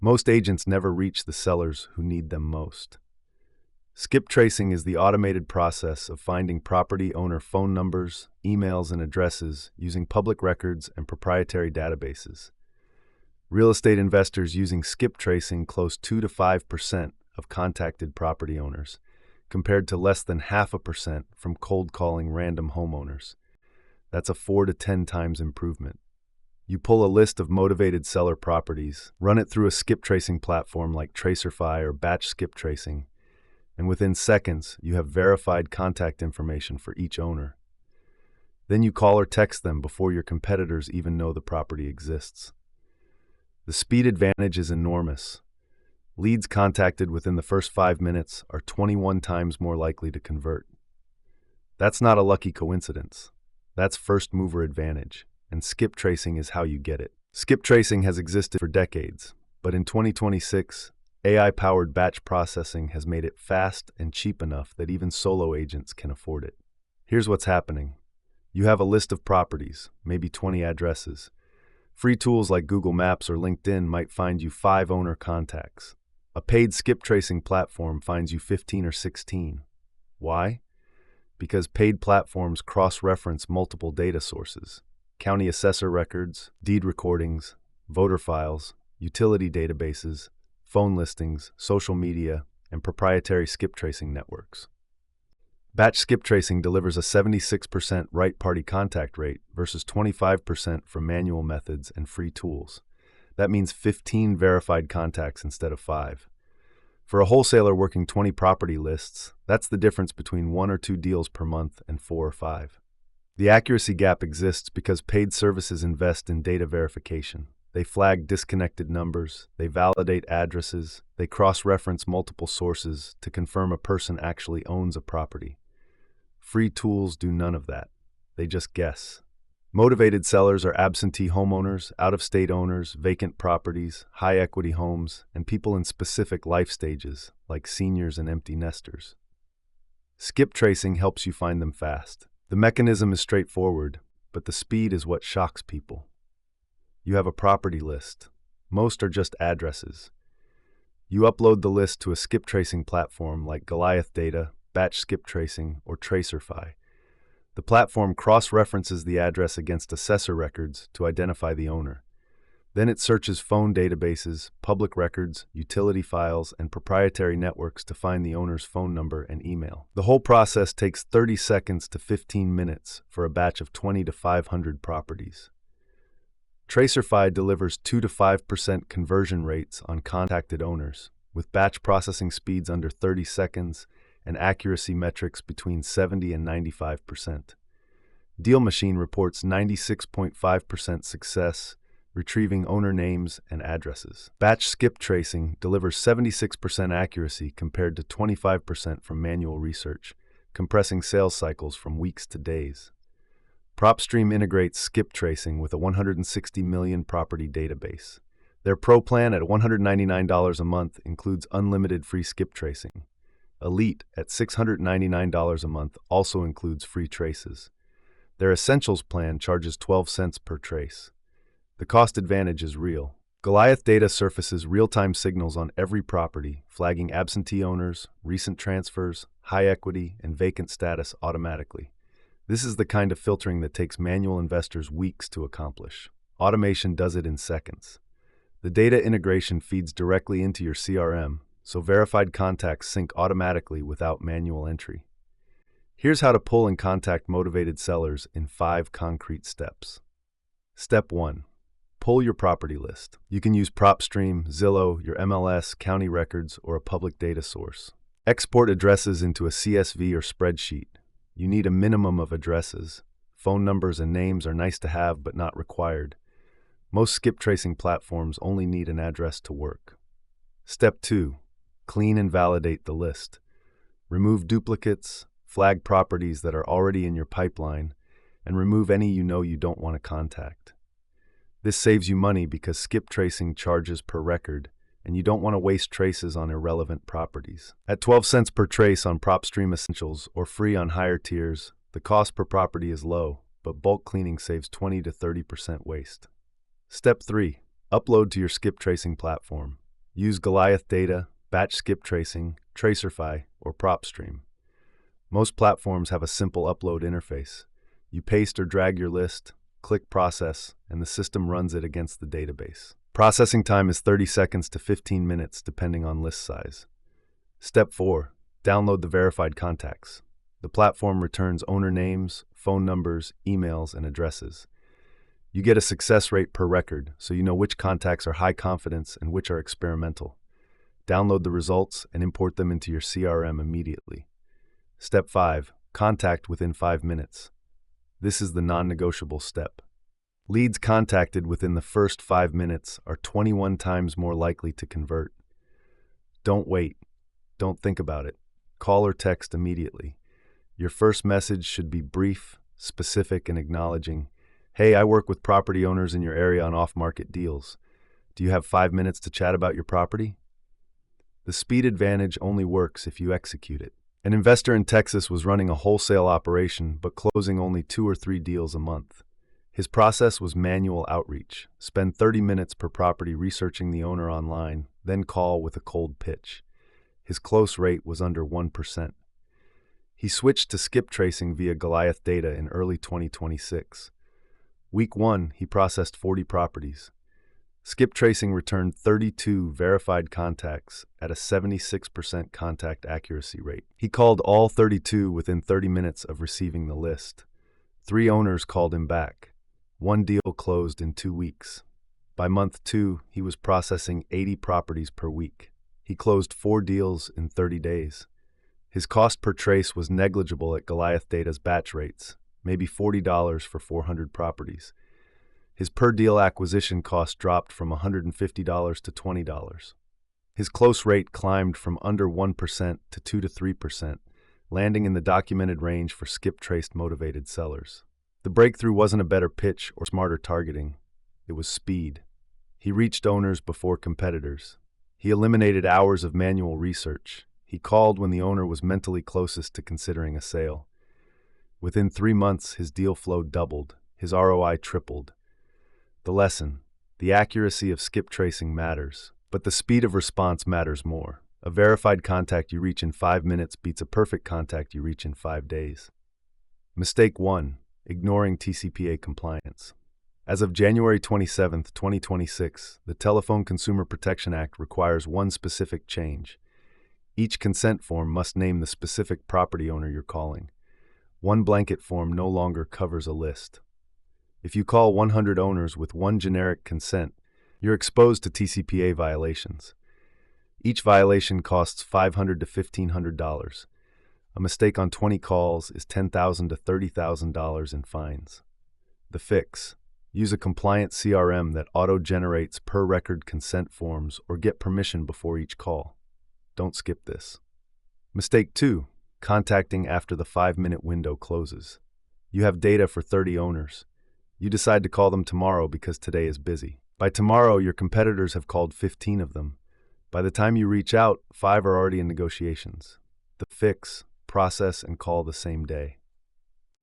Most agents never reach the sellers who need them most. Skip tracing is the automated process of finding property owner phone numbers, emails, and addresses using public records and proprietary databases. Real estate investors using skip tracing close 2 to 5% of contacted property owners, compared to less than 0.5% from cold calling random homeowners. That's a 4 to 10 times improvement. You pull a list of motivated seller properties, run it through a skip tracing platform like Tracerfy or BatchSkipTracing, and within seconds, you have verified contact information for each owner. Then you call or text them before your competitors even know the property exists. The speed advantage is enormous. Leads contacted within the first 5 minutes are 21 times more likely to convert. That's not a lucky coincidence. That's first mover advantage, and skip tracing is how you get it. Skip tracing has existed for decades, but in 2026, AI-powered batch processing has made it fast and cheap enough that even solo agents can afford it. Here's what's happening. You have a list of properties, maybe 20 addresses. Free tools like Google Maps or LinkedIn might find you 5 owner contacts. A paid skip tracing platform finds you 15 or 16. Why? Because paid platforms cross-reference multiple data sources: county assessor records, deed recordings, voter files, utility databases, phone listings, social media, and proprietary skip tracing networks. Batch skip tracing delivers a 76% right-party contact rate versus 25% from manual methods and free tools. That means 15 verified contacts instead of 5. For a wholesaler working 20 property lists, that's the difference between 1 or 2 deals per month and 4 or 5. The accuracy gap exists because paid services invest in data verification. They flag disconnected numbers, they validate addresses, they cross-reference multiple sources to confirm a person actually owns a property. Free tools do none of that. They just guess. Motivated sellers are absentee homeowners, out-of-state owners, vacant properties, high-equity homes, and people in specific life stages, like seniors and empty nesters. Skip tracing helps you find them fast. The mechanism is straightforward, but the speed is what shocks people. You have a property list. Most are just addresses. You upload the list to a skip tracing platform like Goliath Data, BatchSkipTracing, or Tracerfy. The platform cross-references the address against assessor records to identify the owner. Then it searches phone databases, public records, utility files, and proprietary networks to find the owner's phone number and email. The whole process takes 30 seconds to 15 minutes for a batch of 20 to 500 properties. Tracerfy delivers 2 to 5% conversion rates on contacted owners, with batch processing speeds under 30 seconds and accuracy metrics between 70 and 95%. DealMachine reports 96.5% success, retrieving owner names and addresses. Batch skip tracing delivers 76% accuracy compared to 25% from manual research, compressing sales cycles from weeks to days. PropStream integrates skip tracing with a 160 million property database. Their Pro plan at $199 a month includes unlimited free skip tracing. Elite at $699 a month also includes free traces. Their Essentials plan charges 12 cents per trace. The cost advantage is real. Goliath Data surfaces real-time signals on every property, flagging absentee owners, recent transfers, high equity, and vacant status automatically. This is the kind of filtering that takes manual investors weeks to accomplish. Automation does it in seconds. The data integration feeds directly into your CRM, so verified contacts sync automatically without manual entry. Here's how to pull and contact motivated sellers in 5 concrete steps. Step 1. Pull your property list. You can use PropStream, Zillow, your MLS, county records, or a public data source. Export addresses into a CSV or spreadsheet. You need a minimum of addresses. Phone numbers and names are nice to have but not required. Most skip tracing platforms only need an address to work. Step 2. Clean and validate the list. Remove duplicates, flag properties that are already in your pipeline, and remove any you know you don't want to contact. This saves you money because skip tracing charges per record, and you don't want to waste traces on irrelevant properties. At 12 cents per trace on PropStream Essentials or free on higher tiers, the cost per property is low, but bulk cleaning saves 20 to 30% waste. Step 3. Upload to your skip tracing platform. Use Goliath data, BatchSkipTracing, Tracerfy, or PropStream. Most platforms have a simple upload interface. You paste or drag your list, click Process, and the system runs it against the database. Processing time is 30 seconds to 15 minutes depending on list size. Step 4. Download the verified contacts. The platform returns owner names, phone numbers, emails, and addresses. You get a success rate per record, so you know which contacts are high confidence and which are experimental. Download the results and import them into your CRM immediately. Step 5. Contact within 5 minutes. This is the non-negotiable step. Leads contacted within the first 5 minutes are 21 times more likely to convert. Don't wait. Don't think about it. Call or text immediately. Your first message should be brief, specific, and acknowledging. Hey, I work with property owners in your area on off-market deals. Do you have 5 minutes to chat about your property? The speed advantage only works if you execute it. An investor in Texas was running a wholesale operation but closing only 2 or 3 deals a month. His process was manual outreach. Spend 30 minutes per property researching the owner online, then call with a cold pitch. His close rate was under 1%. He switched to skip tracing via Goliath data in early 2026. Week 1, he processed 40 properties. Skip tracing returned 32 verified contacts at a 76% contact accuracy rate. He called all 32 within 30 minutes of receiving the list. 3 owners called him back. 1 deal closed in 2 weeks. By month 2, he was processing 80 properties per week. He closed 4 deals in 30 days. His cost per trace was negligible at Goliath Data's batch rates, maybe $40 for 400 properties. His per-deal acquisition cost dropped from $150 to $20. His close rate climbed from under 1% to 2 to 3%, landing in the documented range for skip-traced motivated sellers. The breakthrough wasn't a better pitch or smarter targeting. It was speed. He reached owners before competitors. He eliminated hours of manual research. He called when the owner was mentally closest to considering a sale. Within 3 months, his deal flow doubled. His ROI tripled. The lesson: the accuracy of skip tracing matters, but the speed of response matters more. A verified contact you reach in 5 minutes beats a perfect contact you reach in 5 days. Mistake 1: ignoring TCPA compliance. As of January 27, 2026, the Telephone Consumer Protection Act requires one specific change. Each consent form must name the specific property owner you're calling. One blanket form no longer covers a list. If you call 100 owners with one generic consent, you're exposed to TCPA violations. Each violation costs $500 to $1,500. A mistake on 20 calls is $10,000 to $30,000 in fines. The fix: use a compliant CRM that auto-generates per-record consent forms or get permission before each call. Don't skip this. Mistake 2: contacting after the 5-minute window closes. You have data for 30 owners. You decide to call them tomorrow because today is busy. By tomorrow, your competitors have called 15 of them. By the time you reach out, 5 are already in negotiations. The fix: process and call the same day.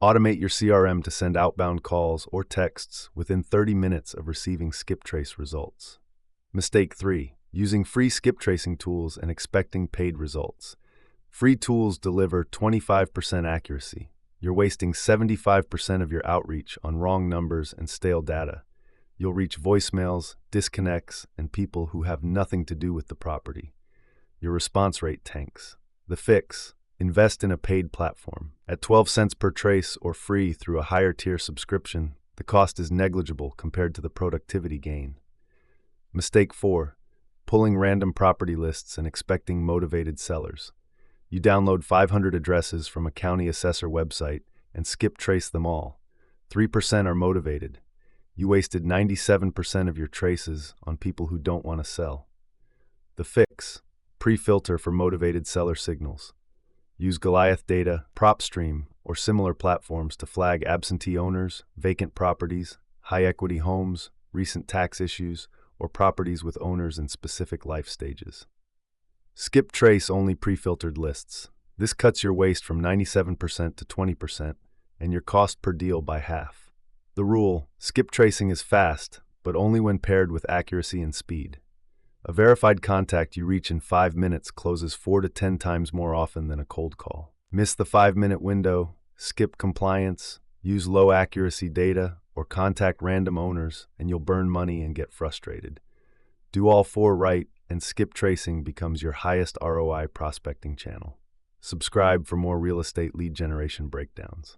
Automate your CRM to send outbound calls or texts within 30 minutes of receiving skip trace results. Mistake 3: using free skip tracing tools and expecting paid results. Free tools deliver 25% accuracy. You're wasting 75% of your outreach on wrong numbers and stale data. You'll reach voicemails, disconnects, and people who have nothing to do with the property. Your response rate tanks. The fix: invest in a paid platform. At 12 cents per trace or free through a higher tier subscription, the cost is negligible compared to the productivity gain. Mistake 4: pulling random property lists and expecting motivated sellers. You download 500 addresses from a county assessor website and skip trace them all. 3% are motivated. You wasted 97% of your traces on people who don't want to sell. The fix: pre-filter for motivated seller signals. Use Goliath data, PropStream, or similar platforms to flag absentee owners, vacant properties, high-equity homes, recent tax issues, or properties with owners in specific life stages. Skip trace only pre-filtered lists. This cuts your waste from 97% to 20% and your cost per deal by half. The rule: skip tracing is fast, but only when paired with accuracy and speed. A verified contact you reach in 5 minutes closes 4 to 10 times more often than a cold call. Miss the 5-minute window, skip compliance, use low-accuracy data, or contact random owners, and you'll burn money and get frustrated. Do all 4 right, and Skip Tracing becomes your highest ROI prospecting channel. Subscribe for more real estate lead generation breakdowns.